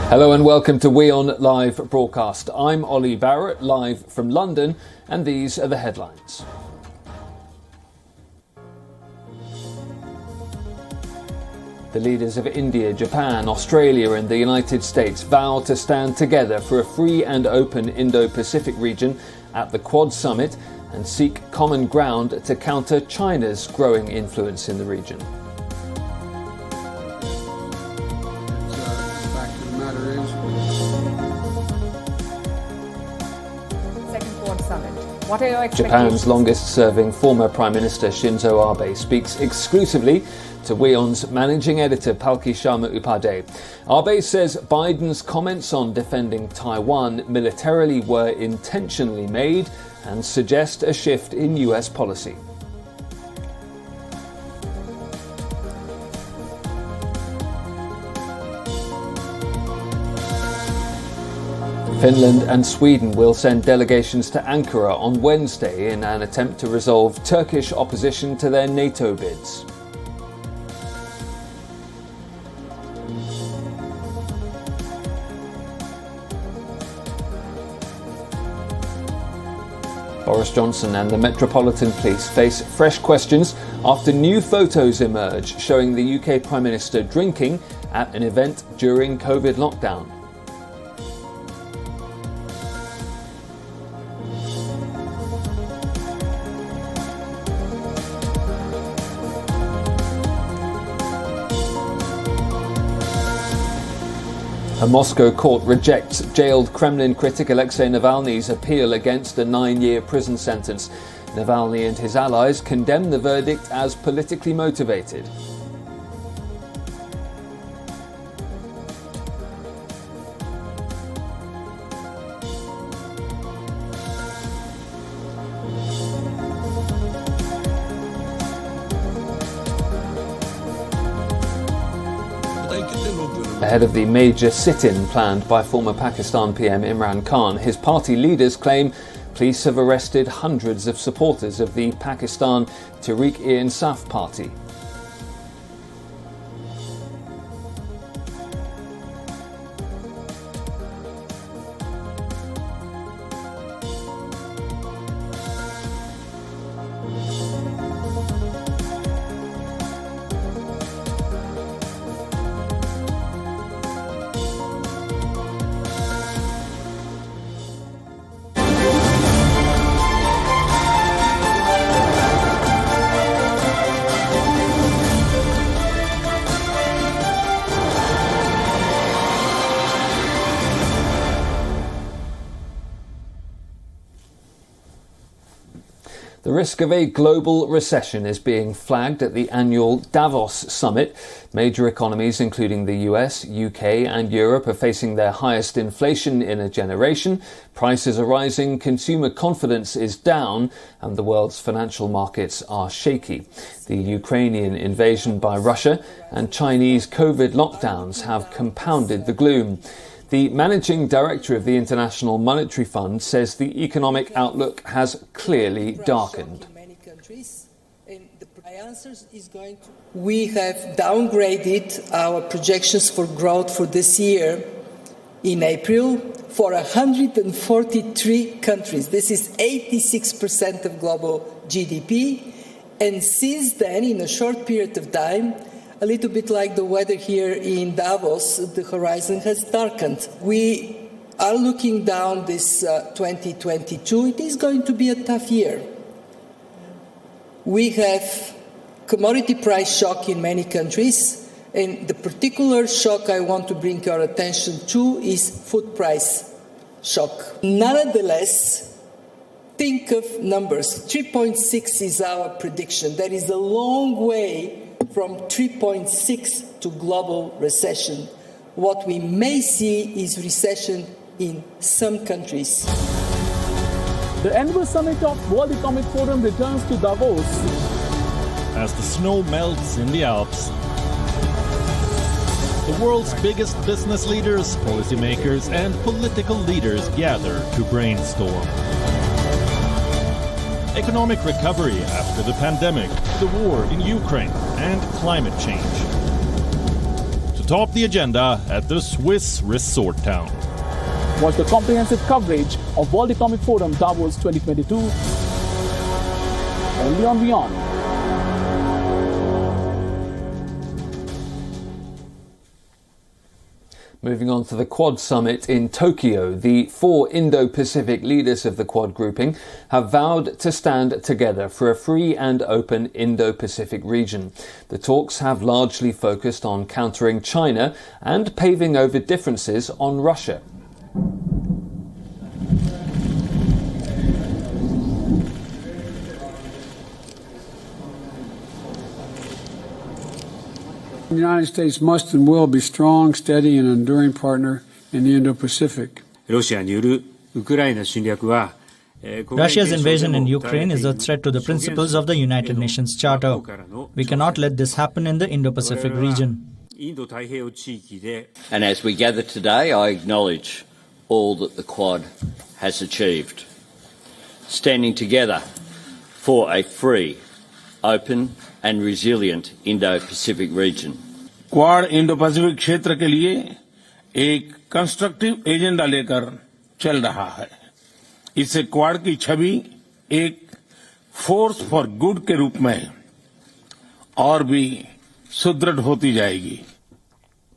Hello and welcome to WION Live Broadcast. I'm Ollie Barrett, live from London, and these are the headlines. The leaders of India, Japan, Australia and the United States vow to stand together for a free and open Indo-Pacific region at the Quad Summit and seek common ground to counter China's growing influence in the region. What are your expectations? Japan's longest-serving former Prime Minister Shinzo Abe speaks exclusively to WION's managing editor Palki Sharma Upadhyay. Abe says Biden's comments on defending Taiwan militarily were intentionally made and suggest a shift in US policy. Finland and Sweden will send delegations to Ankara on Wednesday in an attempt to resolve Turkish opposition to their NATO bids. Boris Johnson and the Metropolitan Police face fresh questions after new photos emerge showing the UK Prime Minister drinking at an event during COVID lockdown. A Moscow court rejects jailed Kremlin critic Alexei Navalny's appeal against a 9-year prison sentence. Navalny and his allies condemn the verdict as politically motivated. Ahead of the major sit-in planned by former Pakistan PM Imran Khan, his party leaders claim police have arrested hundreds of supporters of the Pakistan Tehreek-e-Insaf party. The risk of a global recession is being flagged at the annual Davos summit. Major economies, including the US, UK and Europe, are facing their highest inflation in a generation. Prices are rising, consumer confidence is down, and the world's financial markets are shaky. The Ukrainian invasion by Russia and Chinese COVID lockdowns have compounded the gloom. The managing director of the International Monetary Fund says the economic outlook has clearly darkened. We have downgraded our projections for growth for this year in April for 143 countries. This is 86% of global GDP. And since then, in a short period of time, a little bit like the weather here in Davos, the horizon has darkened. We are looking down this 2022. It is going to be a tough year. We have commodity price shock in many countries, and the particular shock I want to bring your attention to is food price shock. Nonetheless, think of numbers. 3.6 is our prediction. That is a long way from 3.6 to global recession. What we may see is recession in some countries. The annual summit of World Economic Forum returns to Davos as the snow melts in the Alps. The world's biggest business leaders, policymakers, and political leaders gather to brainstorm. Economic recovery after the pandemic, the war in Ukraine, and climate change. top the agenda at the Swiss resort town. Watch the comprehensive coverage of World Economic Forum Davos 2022 only on WION. Moving on to the Quad Summit in Tokyo, the 4 Indo-Pacific leaders of the Quad grouping have vowed to stand together for a free and open Indo-Pacific region. The talks have largely focused on countering China and paving over differences on Russia. The United States must and will be a strong, steady, and enduring partner in the Indo-Pacific. Russia's invasion in Ukraine is a threat to the principles of the United Nations Charter. We cannot let this happen in the Indo-Pacific region. And as we gather today, I acknowledge all that the Quad has achieved. Standing together for a free, open and resilient Indo-Pacific region. Quad Indo Pacific क्षेत्र के लिए एक constructive agenda लेकर चल रहा है। इससे quad की छवि एक फोर्स फॉर गुड के रूप में और भी सुदृढ़ होती जाएगी।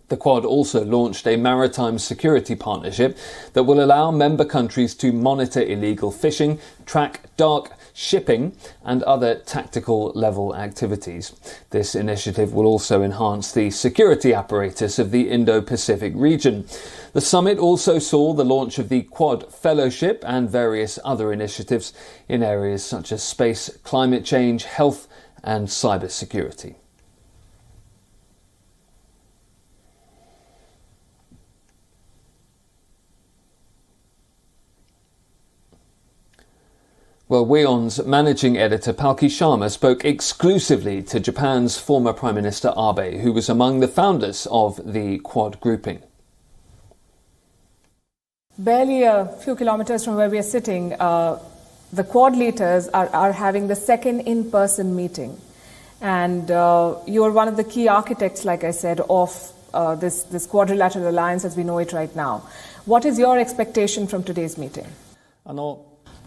The Quad also launched a maritime security partnership that will allow member countries to monitor illegal fishing, track dark shipping and other tactical level activities. This initiative will also enhance the security apparatus of the Indo-Pacific region. The summit also saw the launch of the Quad Fellowship and various other initiatives in areas such as space, climate change, health and cybersecurity. Well, WION's managing editor Palki Sharma spoke exclusively to Japan's former Prime Minister Abe, who was among the founders of the Quad grouping. Barely a few kilometers from where we are sitting, the Quad leaders are having the second in-person meeting. And you are one of the key architects, like I said, of this quadrilateral alliance as we know it right now. What is your expectation from today's meeting?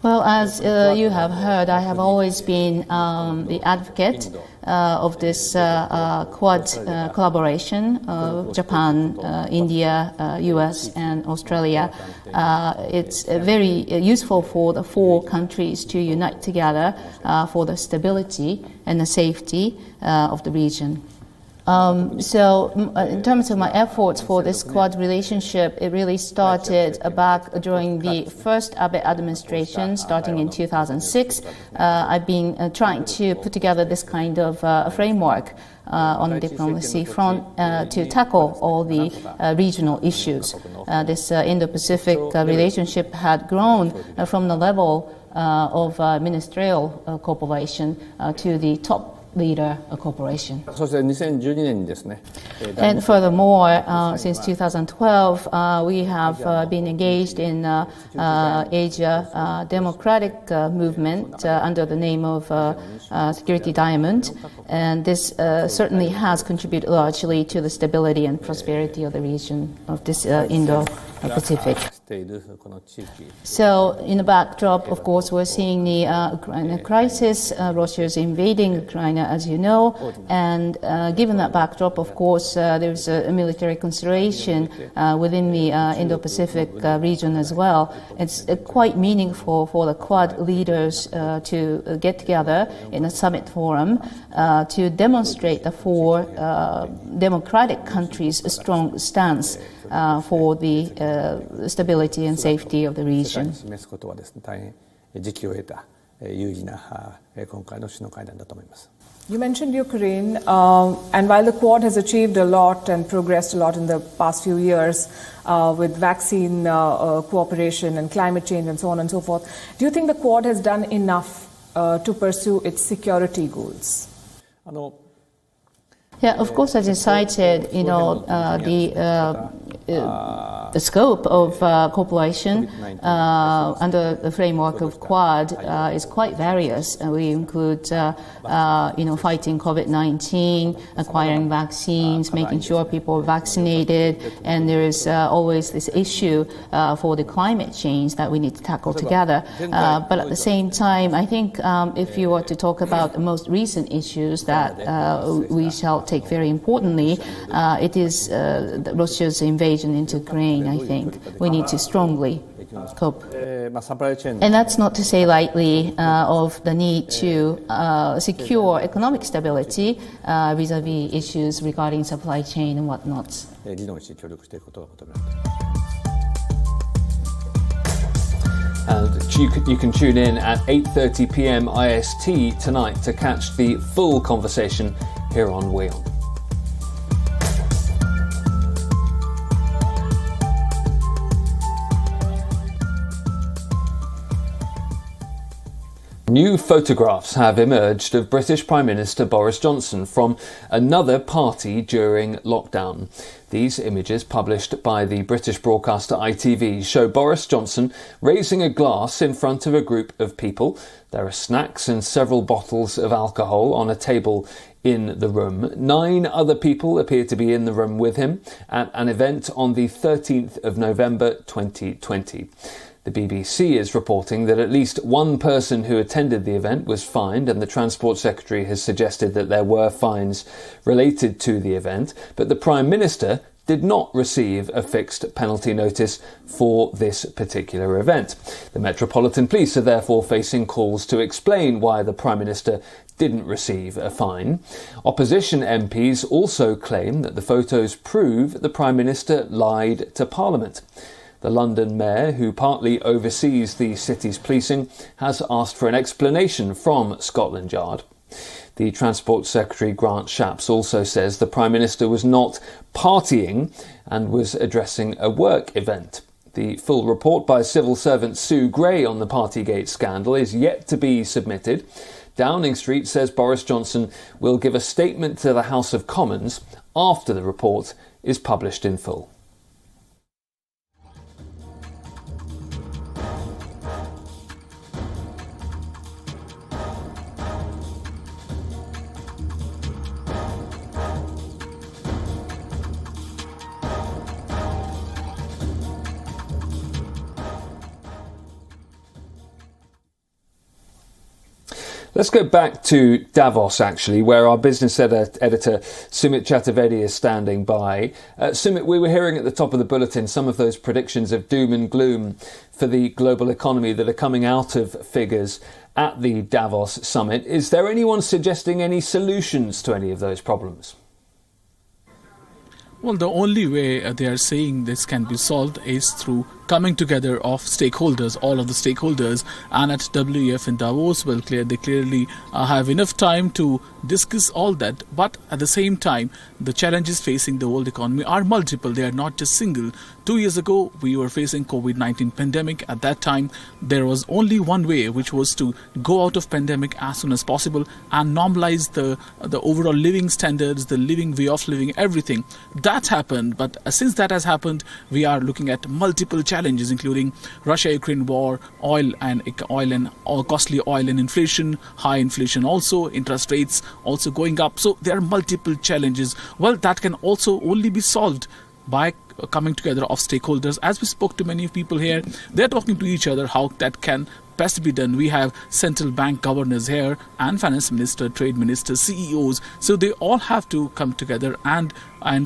Well, as you have heard, I have always been the advocate of this Quad collaboration of Japan, India, US and Australia. It's very useful for the 4 countries to unite together for the stability and the safety of the region. So in terms of my efforts for this Quad relationship, it really started back during the first Abe administration, starting in 2006. I've been trying to put together this kind of framework on the diplomacy front to tackle all the regional issues. This Indo-Pacific relationship had grown from the level of ministerial cooperation to the top leader cooperation. And furthermore, since 2012, we have been engaged in Asia Democratic Movement under the name of Security Diamond, and this certainly has contributed largely to the stability and prosperity of the region of this Indo-Pacific. So, in the backdrop, of course, we're seeing the Ukraine crisis. Russia is invading Ukraine, as you know, and given that backdrop, of course, there's a military consideration within the Indo-Pacific region as well. It's quite meaningful for the Quad leaders to get together in a summit forum to demonstrate the 4 democratic countries' strong stance for the stability and safety of the region. You mentioned Ukraine, and while the Quad has achieved a lot and progressed a lot in the past few years with vaccine cooperation and climate change and so on and so forth, do you think the Quad has done enough to pursue its security goals? Yeah, of course, as you cited, the the scope of cooperation under the framework of Quad is quite various. We include, fighting COVID-19, acquiring vaccines, making sure people are vaccinated, and there is always this issue for the climate change that we need to tackle together. But at the same time, I think if you were to talk about the most recent issues that we shall take very importantly, it is Russia's invasion into Ukraine. I think we need to strongly cope. And that's not to say lightly of the need to secure economic stability vis-a-vis issues regarding supply chain and whatnot. And you can tune in at 8:30 p.m. IST tonight to catch the full conversation here on WION. New photographs have emerged of British Prime Minister Boris Johnson from another party during lockdown. These images, published by the British broadcaster ITV, show Boris Johnson raising a glass in front of a group of people. There are snacks and several bottles of alcohol on a table in the room. 9 other people appear to be in the room with him at an event on the 13th of November 2020. The BBC is reporting that at least one person who attended the event was fined, and the Transport Secretary has suggested that there were fines related to the event, but the Prime Minister did not receive a fixed penalty notice for this particular event. The Metropolitan Police are therefore facing calls to explain why the Prime Minister didn't receive a fine. Opposition MPs also claim that the photos prove the Prime Minister lied to Parliament. The London Mayor, who partly oversees the city's policing, has asked for an explanation from Scotland Yard. The Transport Secretary, Grant Shapps, also says the Prime Minister was not partying and was addressing a work event. The full report by civil servant Sue Gray on the Partygate scandal is yet to be submitted. Downing Street says Boris Johnson will give a statement to the House of Commons after the report is published in full. Let's go back to Davos, actually, where our business editor Sumit Chaturvedi is standing by. Sumit, we were hearing at the top of the bulletin some of those predictions of doom and gloom for the global economy that are coming out of figures at the Davos summit. Is there anyone suggesting any solutions to any of those problems? Well, the only way they are saying this can be solved is through coming together of stakeholders, all of the stakeholders, and at WEF in Davos, they clearly have enough time to discuss all that. But at the same time, the challenges facing the world economy are multiple. They are not just single. 2 years ago, we were facing COVID-19 pandemic. At that time, there was only one way, which was to go out of pandemic as soon as possible and normalize the overall living standards, the living way of living, everything. That happened. But since that has happened, we are looking at multiple challenges, including Russia-Ukraine war, oil and costly oil and inflation, high inflation also, interest rates also going up. So there are multiple challenges. Well, that can also only be solved by coming together of stakeholders. As we spoke to many people here, they're talking to each other how that can best be done. We have central bank governors here and finance minister, trade minister, CEOs. So they all have to come together and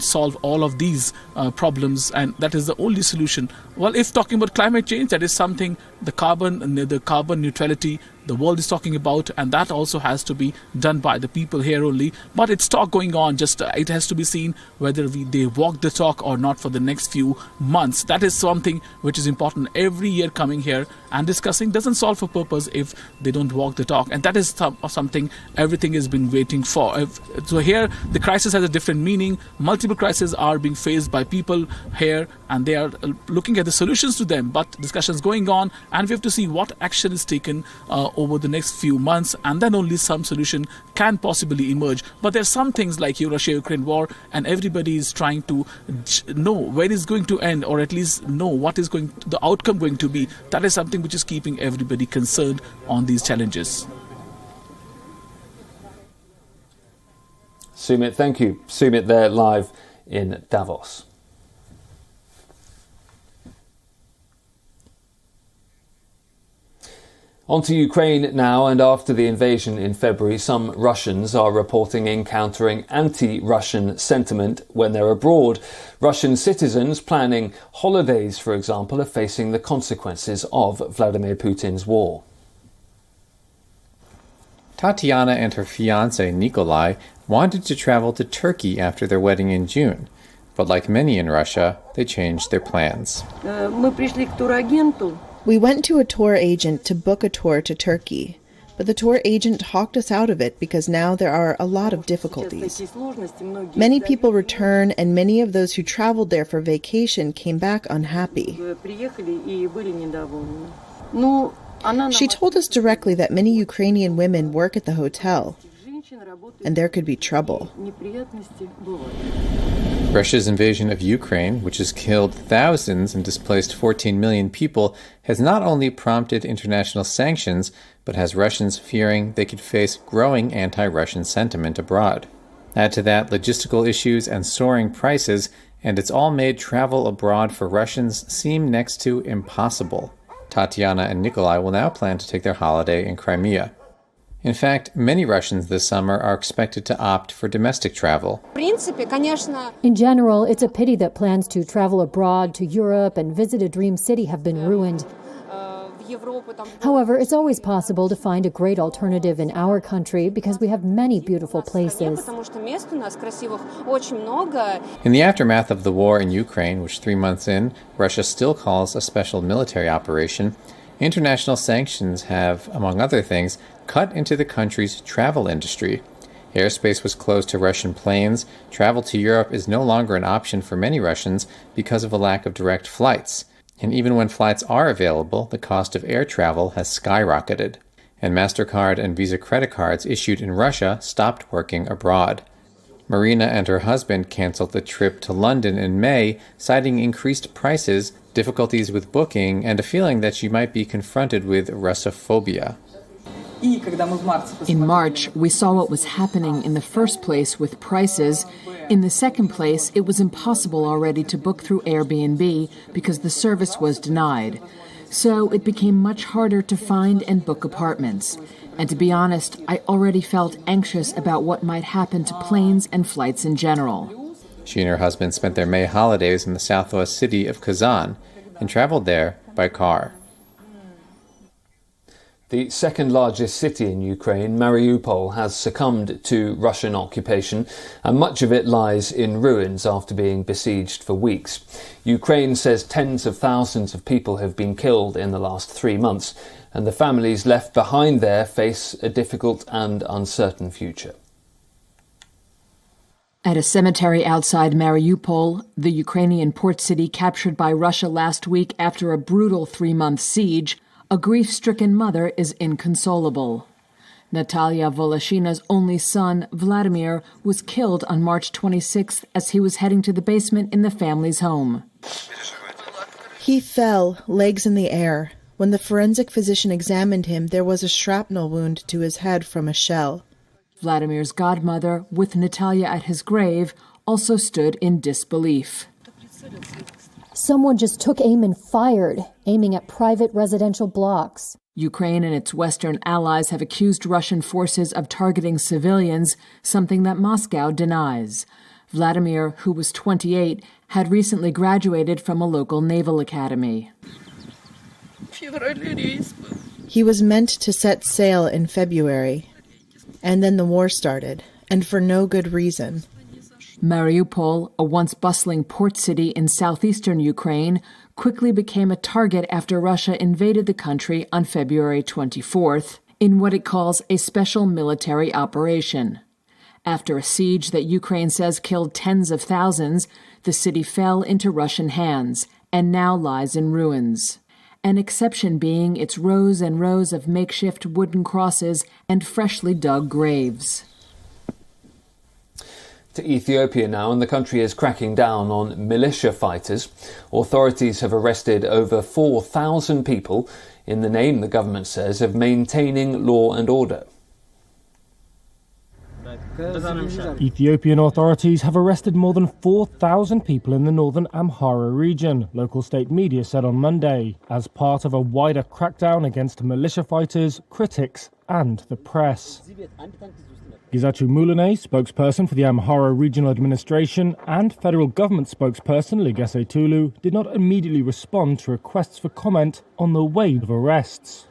solve all of these problems, and that is the only solution. Well, if talking about climate change, that is something the carbon neutrality the world is talking about, and that also has to be done by the people here only. But it's talk going on, just it has to be seen whether they walk the talk or not for the next few months. That is something which is important. Every year coming here and discussing doesn't solve a purpose if they don't walk the talk. And that is something everything has been waiting for. So here, the crisis has a different meaning. Multiple crises are being faced by people here, and they are looking at the solutions to them. But discussions going on, and we have to see what action is taken over the next few months, and then only some solution can possibly emerge. But there are some things like Russia-Ukraine war, and everybody is trying to know where it's going to end, or at least know what is the outcome going to be. That is something which is keeping everybody concerned on these challenges. Sumit, thank you. Sumit there live in Davos. On to Ukraine now, and after the invasion in February, some Russians are reporting encountering anti-Russian sentiment when they're abroad. Russian citizens planning holidays, for example, are facing the consequences of Vladimir Putin's war. Tatiana and her fiancé Nikolai wanted to travel to Turkey after their wedding in June. But like many in Russia, they changed their plans. We went to a tour agent to book a tour to Turkey, but the tour agent talked us out of it because now there are a lot of difficulties. Many people return, and many of those who traveled there for vacation came back unhappy. She told us directly that many Ukrainian women work at the hotel, and there could be trouble. Russia's invasion of Ukraine, which has killed thousands and displaced 14 million people, has not only prompted international sanctions, but has Russians fearing they could face growing anti-Russian sentiment abroad. Add to that logistical issues and soaring prices, and it's all made travel abroad for Russians seem next to impossible. Tatiana and Nikolai will now plan to take their holiday in Crimea. In fact, many Russians this summer are expected to opt for domestic travel. In general, it's a pity that plans to travel abroad to Europe and visit a dream city have been ruined. However, it's always possible to find a great alternative in our country because we have many beautiful places. In the aftermath of the war in Ukraine, which 3 months in, Russia still calls a special military operation, international sanctions have, among other things, cut into the country's travel industry. Airspace was closed to Russian planes. Travel to Europe is no longer an option for many Russians because of a lack of direct flights. And even when flights are available, the cost of air travel has skyrocketed. And MasterCard and Visa credit cards issued in Russia stopped working abroad. Marina and her husband canceled the trip to London in May, citing increased prices, difficulties with booking, and a feeling that she might be confronted with Russophobia. In March, we saw what was happening in the first place with prices. In the second place, it was impossible already to book through Airbnb because the service was denied. So it became much harder to find and book apartments. And to be honest, I already felt anxious about what might happen to planes and flights in general. She and her husband spent their May holidays in the southwest city of Kazan and traveled there by car. The second largest city in Ukraine, Mariupol, has succumbed to Russian occupation, and much of it lies in ruins after being besieged for weeks. Ukraine says tens of thousands of people have been killed in the last 3 months, and the families left behind there face a difficult and uncertain future. At a cemetery outside Mariupol, the Ukrainian port city captured by Russia last week after a brutal 3-month siege, a grief-stricken mother is inconsolable. Natalia Volashina's only son, Vladimir, was killed on March 26th as he was heading to the basement in the family's home. He fell, legs in the air. When the forensic physician examined him, there was a shrapnel wound to his head from a shell. Vladimir's godmother, with Natalia at his grave, also stood in disbelief. Someone just took aim and fired, aiming at private residential blocks. Ukraine and its Western allies have accused Russian forces of targeting civilians, something that Moscow denies. Vladimir, who was 28, had recently graduated from a local naval academy. He was meant to set sail in February, and then the war started, and for no good reason. Mariupol, a once bustling port city in southeastern Ukraine, quickly became a target after Russia invaded the country on February 24th in what it calls a special military operation. After a siege that Ukraine says killed tens of thousands, the city fell into Russian hands and now lies in ruins. An exception being its rows and rows of makeshift wooden crosses and freshly dug graves. To Ethiopia now, and the country is cracking down on militia fighters. Authorities have arrested over 4,000 people in the name, the government says, of maintaining law and order. Ethiopian authorities have arrested more than 4,000 people in the northern Amhara region, local state media said on Monday, as part of a wider crackdown against militia fighters, critics and the press. Gizachu Mulane, spokesperson for the Amhara Regional Administration, and federal government spokesperson Legesse Tulu did not immediately respond to requests for comment on the wave of arrests.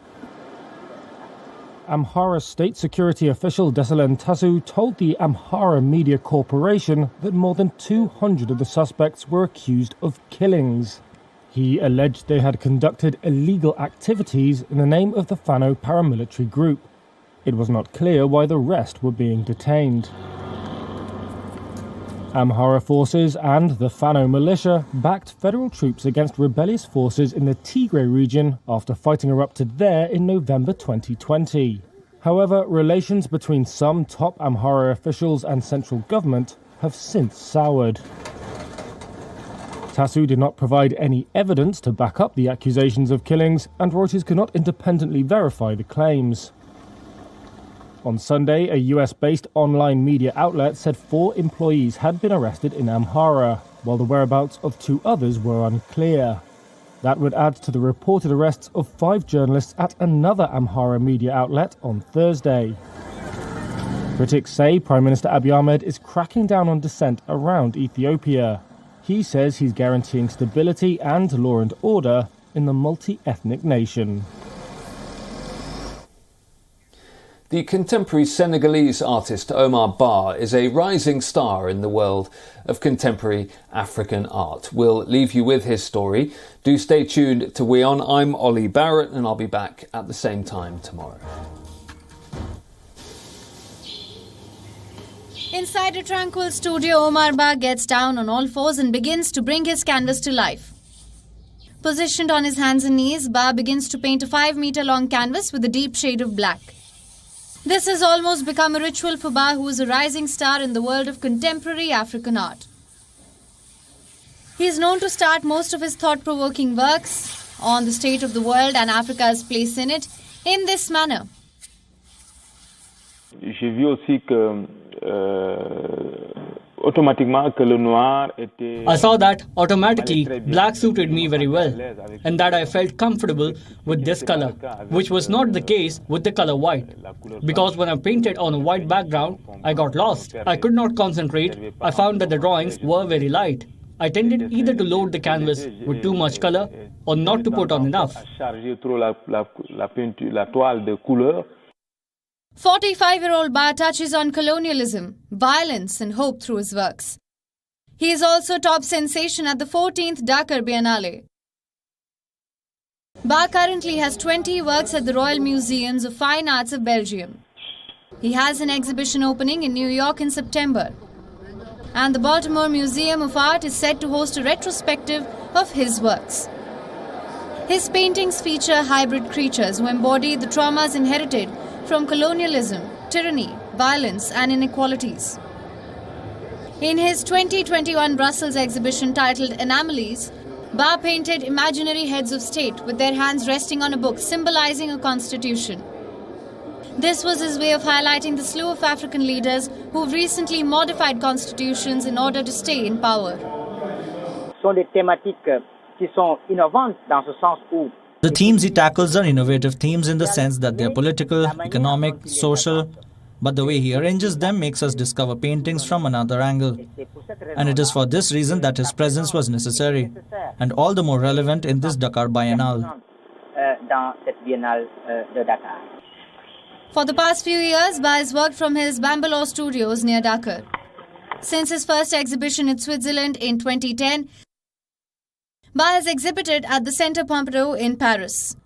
Amhara state security official Desalen Tasu told the Amhara Media Corporation that more than 200 of the suspects were accused of killings. He alleged they had conducted illegal activities in the name of the Fano paramilitary group. It was not clear why the rest were being detained. Amhara forces and the Fano militia backed federal troops against rebellious forces in the Tigray region after fighting erupted there in November 2020. However, relations between some top Amhara officials and central government have since soured. Tasu did not provide any evidence to back up the accusations of killings, and Reuters could not independently verify the claims. On Sunday, a US-based online media outlet said 4 employees had been arrested in Amhara, while the whereabouts of 2 others were unclear. That would add to the reported arrests of 5 journalists at another Amhara media outlet on Thursday. Critics say Prime Minister Abiy Ahmed is cracking down on dissent around Ethiopia. He says he's guaranteeing stability and law and order in the multi-ethnic nation. The contemporary Senegalese artist Omar Ba is a rising star in the world of contemporary African art. We'll leave you with his story. Do stay tuned to WION. I'm Ollie Barrett, and I'll be back at the same time tomorrow. Inside a tranquil studio, Omar Ba gets down on all fours and begins to bring his canvas to life. Positioned on his hands and knees, Ba begins to paint a 5-meter-long canvas with a deep shade of black. This has almost become a ritual for Ba, who is a rising star in the world of contemporary African art. He is known to start most of his thought-provoking works on the state of the world and Africa's place in it in this manner. J'ai vu aussi que I saw that automatically black suited me very well, and that I felt comfortable with this color, which was not the case with the color white. Because when I painted on a white background, I got lost. I could not concentrate. I found that the drawings were very light. I tended either to load the canvas with too much color or not to put on enough. 45-year-old Ba touches on colonialism, violence and hope through his works. He is also top sensation at the 14th Dakar Biennale. Ba currently has 20 works at the Royal Museums of Fine Arts of Belgium. He has an exhibition opening in New York in September. And the Baltimore Museum of Art is set to host a retrospective of his works. His paintings feature hybrid creatures who embody the traumas inherited from colonialism, tyranny, violence and inequalities. In his 2021 Brussels exhibition titled Anomalies, Ba painted imaginary heads of state with their hands resting on a book symbolizing a constitution. This was his way of highlighting the slew of African leaders who've recently modified constitutions in order to stay in power. Sont des thématiques qui sont innovantes dans ce sens où the themes he tackles are innovative themes in the sense that they are political, economic, social, but the way he arranges them makes us discover paintings from another angle. And it is for this reason that his presence was necessary, and all the more relevant in this Dakar Biennale. For the past few years, Ba has worked from his Bangalore studios near Dakar. Since his first exhibition in Switzerland in 2010, Ba has exhibited at the Centre Pompidou in Paris.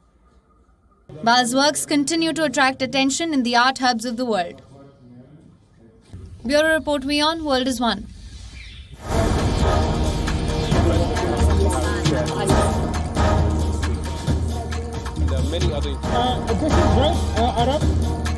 Ba's works continue to attract attention in the art hubs of the world. Bureau Report WION, World is One. There are many other... this is right, Arab.